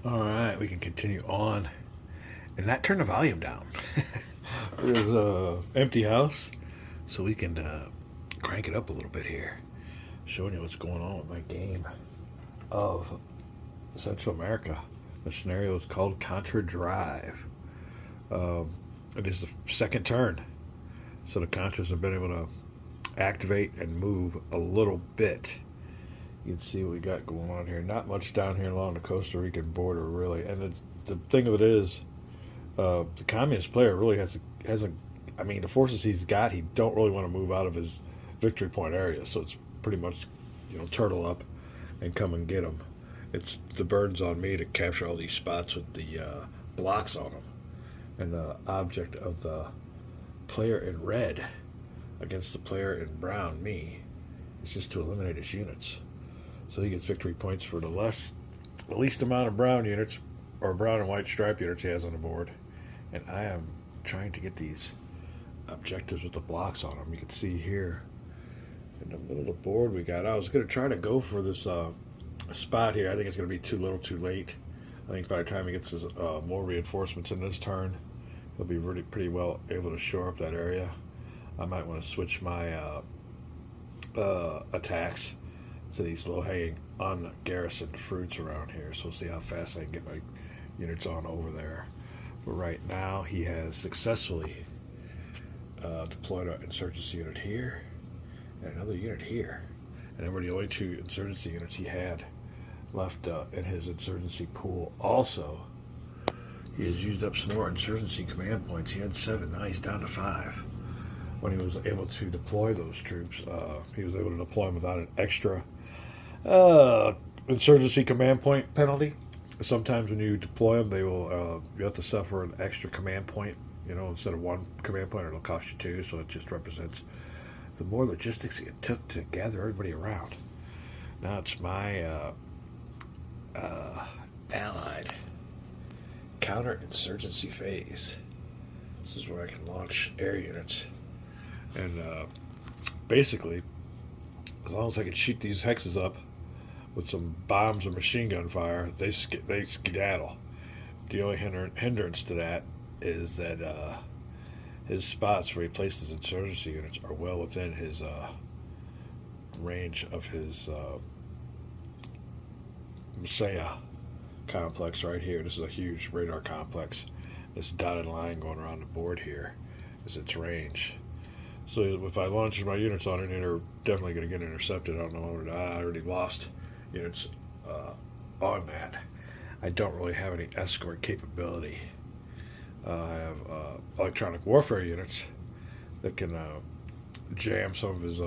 All right, we can continue on and not turn the volume down. There's a empty house, so we can crank it up a little bit here, showing you what's going on with my game of Central America. The scenario is called Contra Drive. It is the second turn, so the Contras have been able to activate and move a little bit. You can see what we got going on here. Not much down here along the Costa Rican border, really. And the thing of it is, the communist player really hasn't. I mean, the forces he's got, he don't really want to move out of his victory point area. So it's pretty much, turtle up and come and get them. It's the burden's on me to capture all these spots with the blocks on them. And the object of the player in red against the player in brown, me, is just to eliminate his units. So he gets victory points for the least amount of brown units or brown and white stripe units he has on the board. And I am trying to get these objectives with the blocks on them. You can see here in the middle of the board I was going to try to go for this spot here. I think it's going to be too little too late. I think by the time he gets his, more reinforcements in this turn, he'll be really pretty well able to shore up that area. I might want to switch my attacks to these low-hanging ungarrisoned fruits around here. So we'll see how fast I can get my units on over there. But right now he has successfully deployed an insurgency unit here and another unit here. And they were the only two insurgency units he had left in his insurgency pool. Also, he has used up some more insurgency command points. He had 7, now he's down to 5. When he was able to deploy those troops, he was able to deploy them without an extra insurgency command point penalty. Sometimes when you deploy them, they will you have to suffer an extra command point. Instead of 1 command point, it'll cost you 2. So it just represents the more logistics it took to gather everybody around. Now it's my allied counterinsurgency phase. This is where I can launch air units. And basically, as long as I can shoot these hexes up with some bombs or machine gun fire, they skedaddle. The only hindrance to that is that his spots where he placed his insurgency units are well within his range of his Messiah complex right here. This is a huge radar complex. This dotted line going around the board here is its range. So if I launch my units on it, they're definitely going to get intercepted. I don't know. I already lost units on that. I don't really have any escort capability. I have electronic warfare units that can jam some of his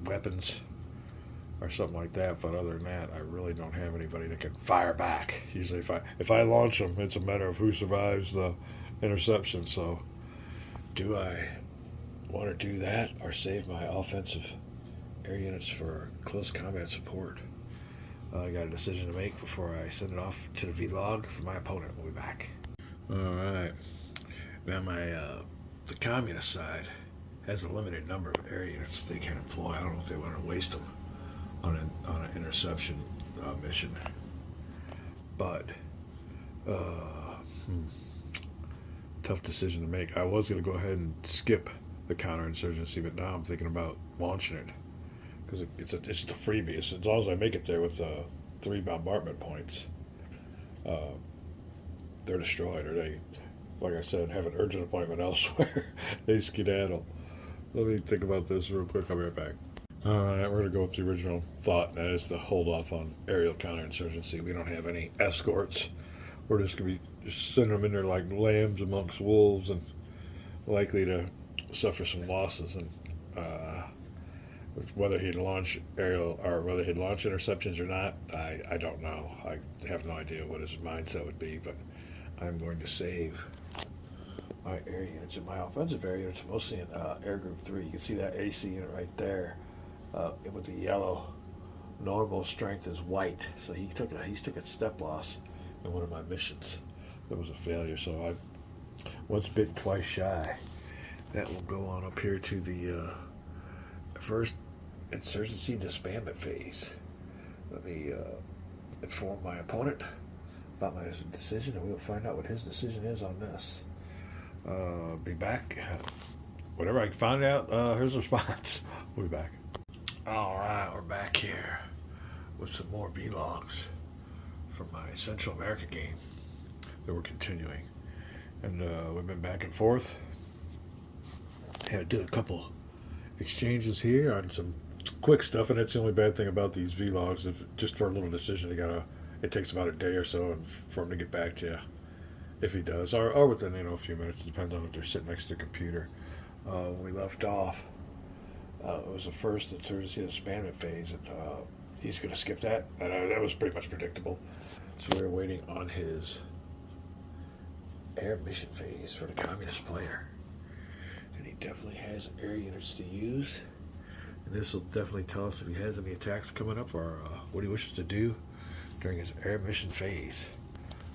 weapons or something like that. But other than that, I really don't have anybody that can fire back. Usually, if I launch them, it's a matter of who survives the interception. So, do I want to do that or save my offensive air units for close combat support? I got a decision to make before I send it off to the vlog for my opponent. We'll be back. All right. Now the communist side has a limited number of air units they can employ. I don't know if they want to waste them on an interception mission, but tough decision to make. I was going to go ahead and skip the counterinsurgency, but now I'm thinking about launching it because it's just a freebie. As long as I make it there with 3 bombardment points, they're destroyed, or they, like I said, have an urgent appointment elsewhere. They skedaddle. Let me think about this real quick. I'll be right back. All right, we're going to go with the original thought, and that is to hold off on aerial counterinsurgency. We don't have any escorts. We're just going to be just sending them in there like lambs amongst wolves and likely to suffer some losses. And whether he'd launch aerial or whether he'd launch interceptions or not, I don't know. I have no idea what his mindset would be, but I'm going to save my air units and my offensive air units, mostly in Air Group 3. You can see that AC unit right there with the yellow. Normal strength is white, so he took a step loss in one of my missions. That was a failure, so I once bitten, twice shy. That will go on up here to the first insurgency disbandment phase. Let me inform my opponent about my decision, and we'll find out what his decision is on this. Be back. Whatever I find out, here's the response. We'll be back. Alright, we're back here with some more vlogs from my Central America game that we're continuing. And we've been back and forth. Had to do a couple exchanges here on some quick stuff, and that's the only bad thing about these vlogs. If just for a little decision, it takes about a day or so for him to get back to you, if he does, or within a few minutes. It depends on if they're sitting next to the computer. When we left off, it was the first and third expandment phase, and he's going to skip that, and that was pretty much predictable. So we were waiting on his air mission phase for the communist player, and he definitely has air units to use. And this will definitely tell us if he has any attacks coming up, or what he wishes to do during his air mission phase.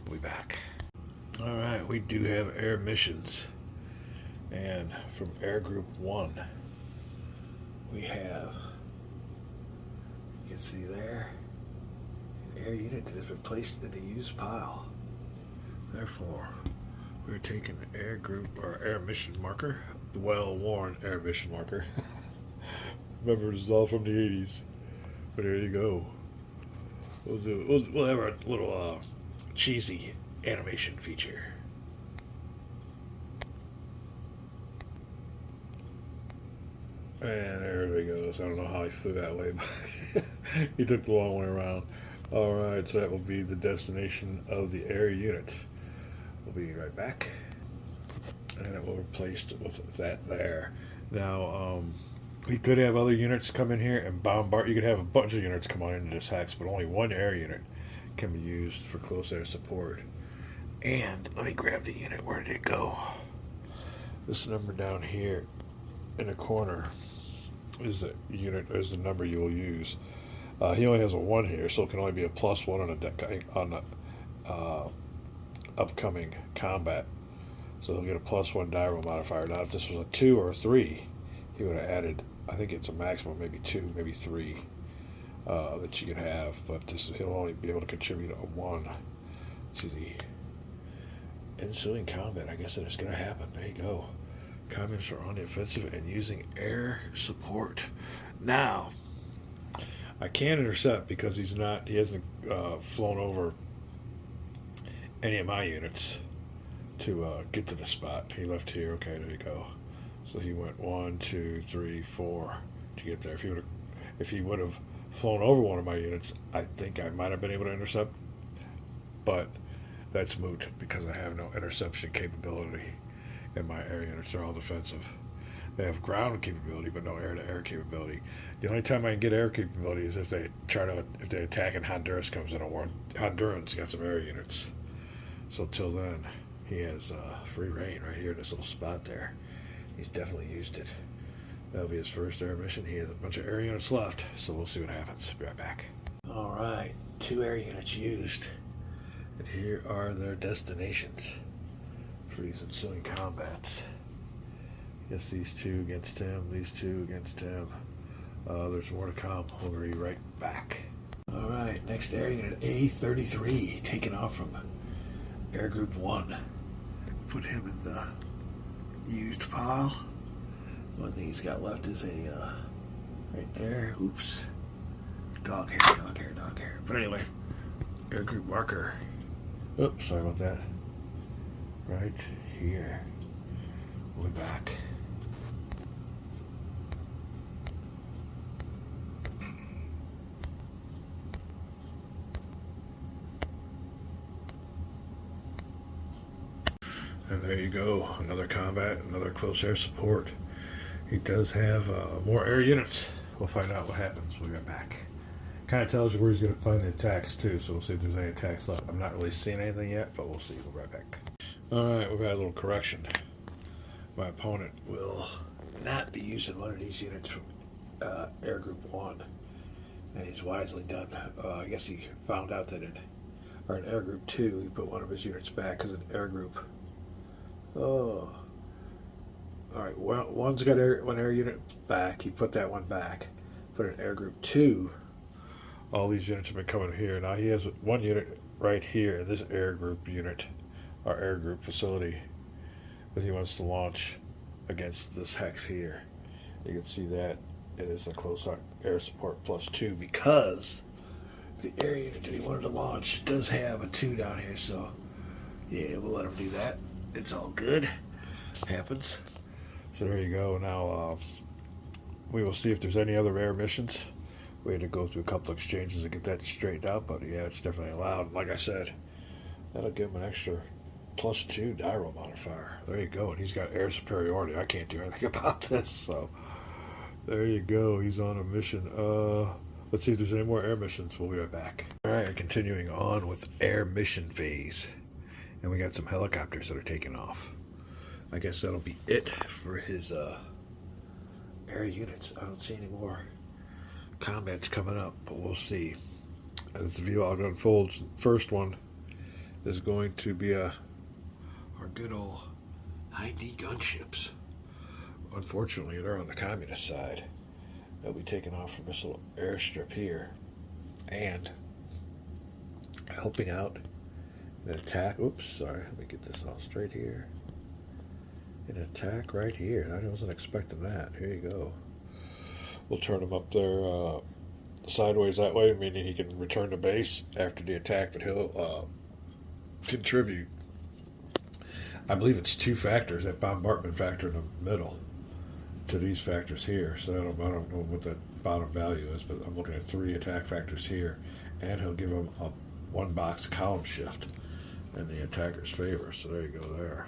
We'll be back. Alright, we do have air missions. And from Air Group 1, we have, you can see there, an air unit that has been placed in the used pile. Therefore, we're taking Air Group, or Air Mission Marker, the well-worn Air Mission Marker. Remember, this is all from the 80s. But there you go. We'll have a little cheesy animation feature. And there he goes. I don't know how he flew that way, but he took the long way around. Alright, so that will be the destination of the air unit. We'll be right back. And it will be replaced with that there. Now, we could have other units come in here and bombard. You could have a bunch of units come on into this hex, but only one air unit can be used for close air support. And let me grab the unit. Where did it go? This number down here in the corner is the unit, is the number you will use. He only has a 1 here, so it can only be a +1 on a deck on the upcoming combat. So he'll get a +1 die roll modifier. Now, if this was a 2 or a 3, he would have added, I think it's a maximum, maybe 2, maybe 3 that you can have. But he'll only be able to contribute a 1 to the ensuing combat. I guess that is going to happen. There you go. Communists are on the offensive and using air support. Now, I can't intercept because he hasn't flown over any of my units to get to the spot. He left here. Okay, there you go. So he went 1, 2, 3, 4 to get there. If he would have flown over one of my units, I think I might have been able to intercept. But that's moot because I have no interception capability. And my air units are all defensive. They have ground capability, but no air-to-air capability. The only time I can get air capability is if they attack and Honduras comes in a war. Hondurans got some air units. So till then, he has free reign right here in this little spot there. He's definitely used it. That'll be his first air mission. He has a bunch of air units left, so we'll see what happens. Be right back. All right, 2 air units used, and here are their destinations for these ensuing combats. Yes, these 2 against him, these 2 against him. There's more to come. We'll be right back. All right, next air unit, A33, taken off from Air Group 1. Put him in the used pile. One thing he's got left is a right there. Oops. Dog hair, dog hair, dog hair. But anyway, Air Group Marker. Oops, sorry about that. Right here. We'll be back. And there you go, another combat, another close air support. He does have more air units. We'll find out what happens. We'll get back. Kind of tells you where he's going to find the attacks too, so we'll see if there's any attacks left. I'm not really seeing anything yet, but we'll see. We'll be right back. Alright, we've had a little correction. My opponent will not be using one of these units from Air Group 1. And he's wisely done. I guess he found out that in Air Group 2, he put one of his units back because in Air Group... Oh. Alright, well, one's got one air unit back. He put that one back. Put in Air Group 2. All these units have been coming here. Now he has one unit right here, this air group unit, our air group facility, that he wants to launch against this hex here. You can see that it is a close air support +2 because the air unit that he wanted to launch does have a 2 down here. So yeah, we'll let him do that. It's all good. Happens. So there you go. Now we will see if there's any other air missions. We had to go through a couple exchanges to get that straightened out, but yeah, it's definitely allowed. Like I said, that'll give him an extra +2 gyro modifier. There you go. And he's got air superiority. I can't do anything about this, so there you go. He's on a mission. Let's see if there's any more air missions. We'll be right back. All right, continuing on with air mission phase. And we got some helicopters that are taking off. I guess that'll be it for his air units. I don't see any more combats coming up, but we'll see as the vlog unfolds. First one is going to be our good old high-D gunships. Unfortunately, they're on the communist side. They'll be taking off from this little airstrip here and helping out in an attack. Oops, sorry. Let me get this all straight here. An attack right here. I wasn't expecting that. Here you go. We'll turn him up there sideways that way, meaning he can return to base after the attack, but he'll contribute. I believe it's 2 factors, that bombardment factor in the middle, to these factors here. So I don't know what that bottom value is, but I'm looking at 3 attack factors here, and he'll give him a 1-box column shift in the attacker's favor. So there you go there.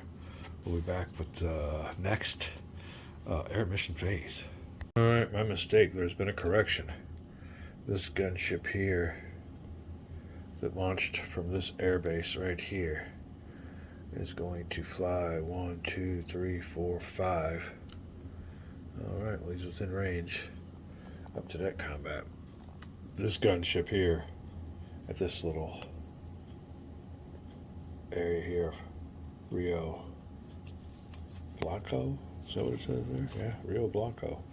We'll be back with the next air mission phase. Alright, my mistake. There's been a correction. This gunship here that launched from this airbase right here is going to fly 1, 2, 3, 4, 5. Alright, well, he's within range up to that combat. This gunship here at this little area here, Rio Blanco, is that what it says there? Yeah, Rio Blanco.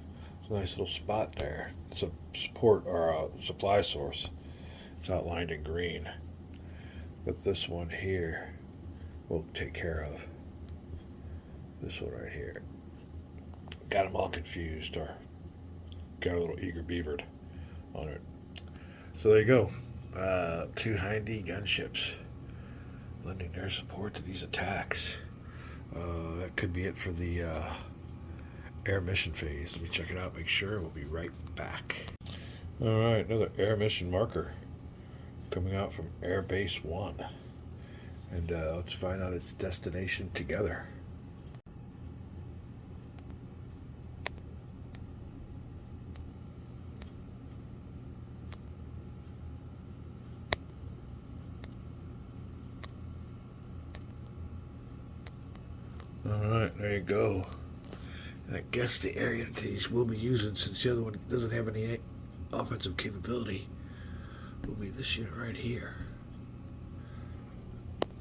It's a nice little spot there. It's a support or a supply source. It's outlined in green. But this one here we'll take care of. This one right here. Got them all confused, or got a little eager beavered on it. So there you go. 2 high-D gunships lending their support to these attacks. That could be it for the air mission phase. Let me check it out, make sure. We'll be right back. Alright, another air mission marker coming out from Air Base 1. And let's find out its destination together. Alright, there you go. And I guess the area that these will be using, since the other one doesn't have any offensive capability, will be this unit right here.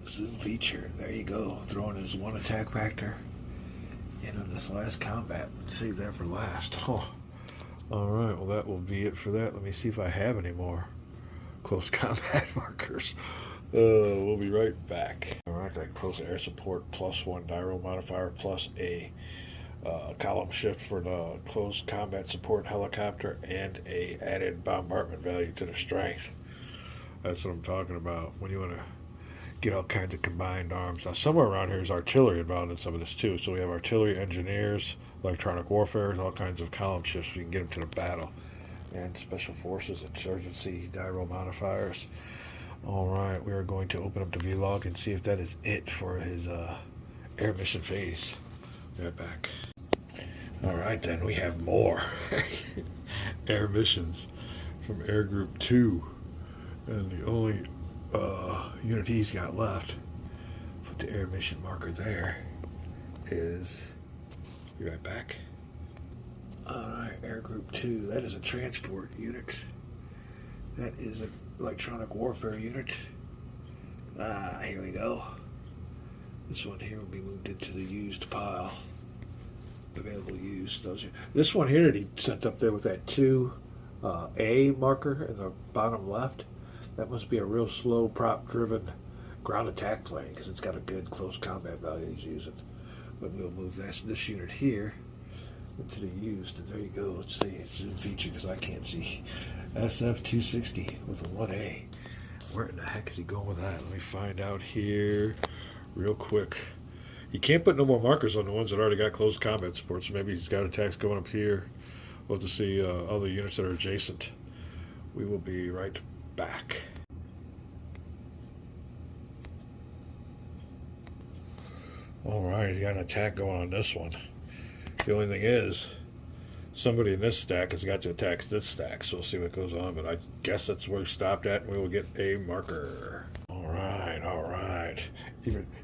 Zoom feature, there you go. Throwing his 1 attack factor in on this last combat. Save that for last. Oh. Alright, well that will be it for that. Let me see if I have any more close combat markers. We'll be right back. Alright, got close air support +1 gyro modifier plus a column shift for the close combat support helicopter and a added bombardment value to the strength. That's what I'm talking about. When you want to get all kinds of combined arms. Now somewhere around here is artillery involved in some of this too. So we have artillery, engineers, electronic warfare, all kinds of column shifts. We can get them to the battle. And special forces, insurgency, gyro modifiers. Alright, we are going to open up the vlog and see if that is it for his air mission phase. Right back. Alright then, we have more air missions from Air Group 2. And the only unit he's got left, put the air mission marker there, is, be right back. Alright, Air Group 2, that is a transport unit. That is an electronic warfare unit. Here we go. This one here will be moved into the used pile. Available used. This one here that he sent up there with that 2A marker in the bottom left, That must be a real slow prop-driven ground attack plane because it's got a good close combat value he's using. But we'll move this unit here into the used, and there you go. Let's see, zoom feature because I can't see. SF-260 with a 1A. Where in the heck is he going with that? Let me find out here real quick. He can't put no more markers on the ones that already got close combat support, so maybe he's got attacks going up here. We'll have to see other units that are adjacent. We will be right back. Alright, he's got an attack going on this one. The only thing is, somebody in this stack has got to attack this stack, so we'll see what goes on, but I guess that's where we stopped at, and we will get a marker. Alright, alright.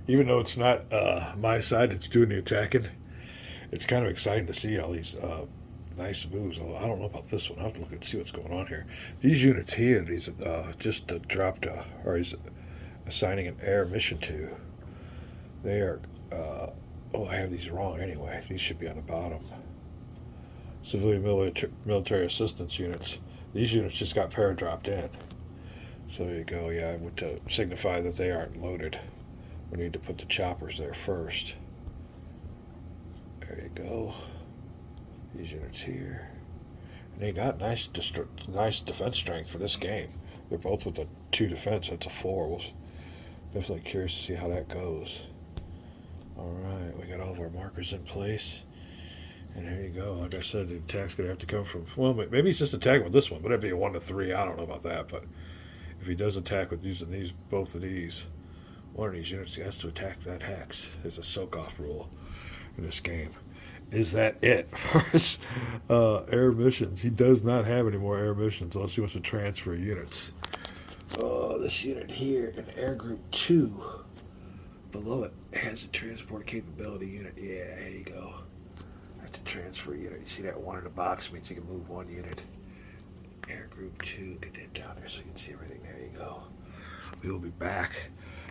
Even though it's not my side that's doing the attacking, it's kind of exciting to see all these nice moves. I don't know about this one. I'll have to look and see what's going on here. These units here, these just dropped, or he's assigning an air mission to. They are, oh, I have these wrong anyway. These should be on the bottom. Civilian military assistance units. These units just got paradropped in. So there you go. Yeah, I would to signify that they aren't loaded. We need to put the choppers there first. There you go. These units here. And they got nice defense strength for this game. They're both with a 2 defense. That's a 4. We'll definitely curious to see how that goes. Alright, we got all of our markers in place. And there you go. Like I said, the attack's going to have to come from... Well, maybe he's just attacking with this one. But it'd be a 1 to 3. I don't know about that. But if he does attack with using both of these, one of these units has to attack that hex. There's a soak-off rule in this game. Is that it for his air missions? He does not have any more air missions unless he wants to transfer units. Oh, this unit here in Air Group 2, below it, has a transport capability unit. Yeah, there you go. That's a transfer unit. You see that one in the box means you can move 1 unit. Air Group 2, get that down there so you can see everything. There you go. We will be back.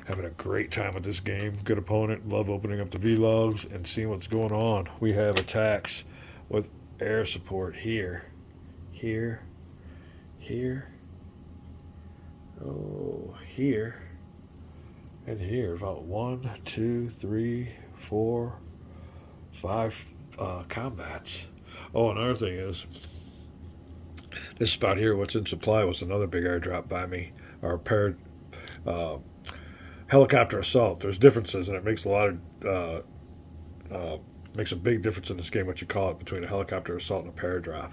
Having a great time with this game. Good opponent. Love opening up the vlogs and seeing what's going on. We have attacks with air support here, here, here, oh, here, and here. About 1, 2, 3, 4, 5 combats. Oh, another thing is, this spot here, what's in supply, was another big airdrop by me. Our paired helicopter assault. There's differences, and it makes a lot of makes a big difference in this game what you call it between a helicopter assault and a paradrop.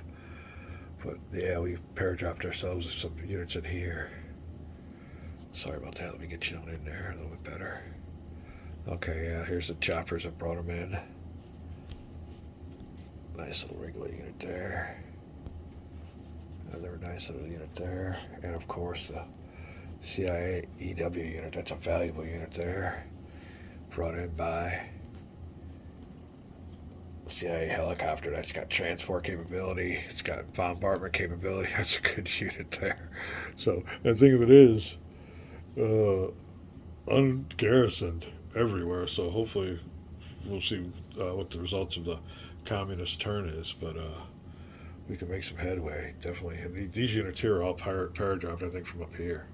But yeah, we paradropped ourselves with some units in here. Sorry about that. Let me get you on in there a little bit better. Okay, yeah, here's the choppers that brought them in. Nice little regular unit there. Another nice little unit there, and of course the CIA EW unit. That's a valuable unit there, brought in by CIA helicopter. That's got transport capability, it's got bombardment capability. That's a good unit there. So the thing of it is, ungarrisoned everywhere, so hopefully we'll see what the results of the communist turn is, but we can make some headway, definitely. And these units here are all paradropped, I think, from up here.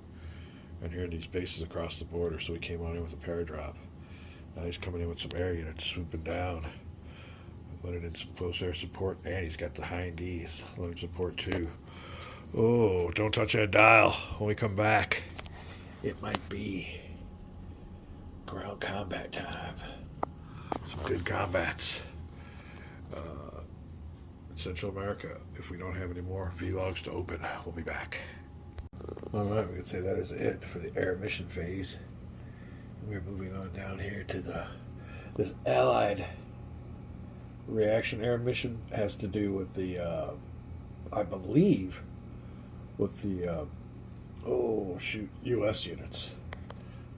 And here are these bases across the border, so we came on in with a paradrop. Now he's coming in with some air units, swooping down, letting in some close air support, and he's got the Hind E's, letting support too. Oh, don't touch that dial. When we come back, it might be ground combat time. Some good combats. Central America. If we don't have any more vlogs to open, we'll be back. Alright, we can say that is it for the air mission phase. We're moving on down here to this Allied reaction air mission. Has to do with the I believe with the US units.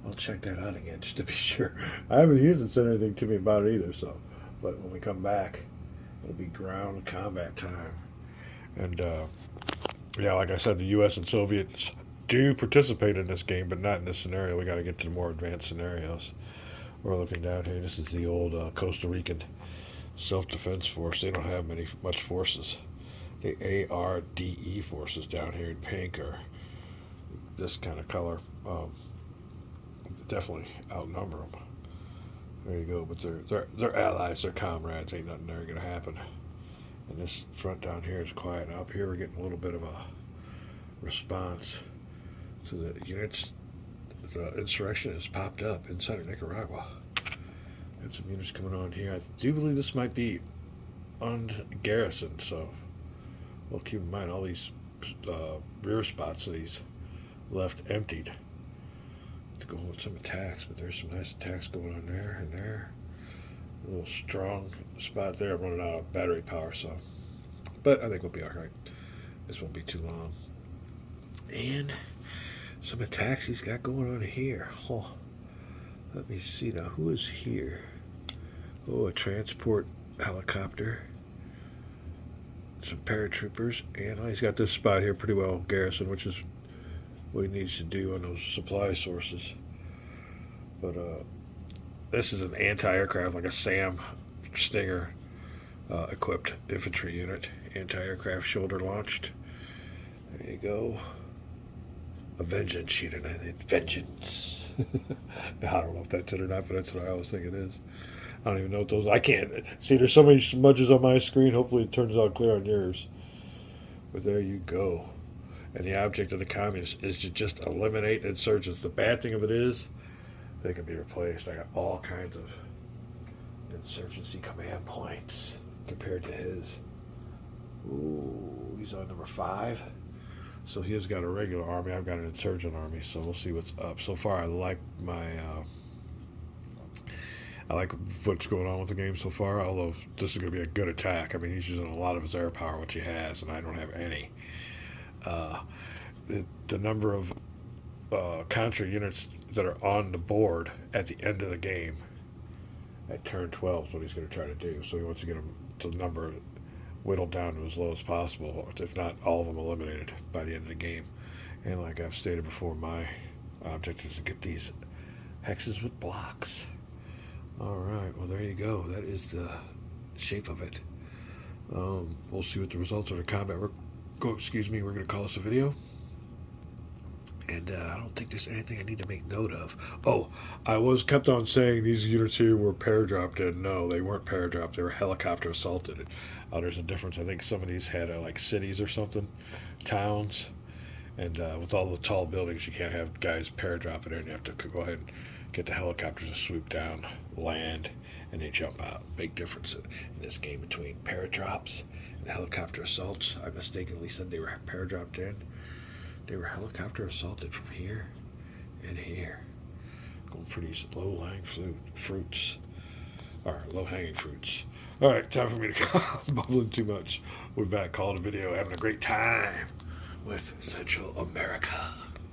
I'll check that out again just to be sure. I haven't used it, said anything to me about it either, so but when we come back, it'll be ground combat time. And yeah, like I said, the US and Soviets do participate in this game, but not in this scenario. We got to get to the more advanced scenarios. We're looking down here. This is the old Costa Rican self-defense force. They don't have much forces. The ARDE forces down here in pink are this kind of color. Definitely outnumber them. There you go. But they're allies. They're comrades. Ain't nothing there gonna happen. And this front down here is quiet. Now up here we're getting a little bit of a response to the units. The insurrection has popped up inside of Nicaragua. Got some units coming on here. I do believe this might be ungarrisoned, so well, keep in mind all these rear spots that he's left emptied to go with some attacks, but there's some nice attacks going on there and there. A little strong spot there. I'm running out of battery power, so but I think we'll be alright. This won't be too long. And some attacks he's got going on here. Oh, let me see now. Who is here? Oh, a transport helicopter. Some paratroopers. And he's got this spot here pretty well garrisoned, which is what he needs to do on those supply sources. But this is an anti-aircraft, like a SAM Stinger equipped infantry unit. Anti-aircraft shoulder launched. There you go. A vengeance unit, I think. Vengeance. I don't know if that's it or not, but that's what I always think it is. I don't even know what those. I can't see. There's so many smudges on my screen. Hopefully, it turns out clear on yours. But there you go. And the object of the communists is to just eliminate insurgents. The bad thing of it is, they can be replaced. I got all kinds of insurgency command points compared to his. Ooh, he's on number 5. So he has got a regular army. I've got an insurgent army. So we'll see what's up. So far, I like my. I like what's going on with the game so far. Although this is going to be a good attack. I mean, he's using a lot of his air power, which he has, and I don't have any. The number of Contra units that are on the board at the end of the game at turn 12 is what he's going to try to do. So he wants to get them to the number whittled down to as low as possible, if not all of them eliminated by the end of the game. And like I've stated before, my object is to get these hexes with blocks. Alright, well there you go. That is the shape of it. We'll see what the results of the combat. We're going to call this a video. And I don't think there's anything I need to make note of. Oh, I kept on saying these units here were paradropped in. No, they weren't paradropped. They were helicopter assaulted. There's a difference. I think some of these had like cities or something, towns. And with all the tall buildings, you can't have guys paradropping in. You have to go ahead and get the helicopters to swoop down, land, and they jump out. Big difference in this game between paradrops and helicopter assaults. I mistakenly said they were paradropped in. They were helicopter assaulted from here and here. Going for these low-lying fruits. Or low-hanging fruits. Alright, time for me to go. Bubbling too much. We're back, calling a video, having a great time with Central America.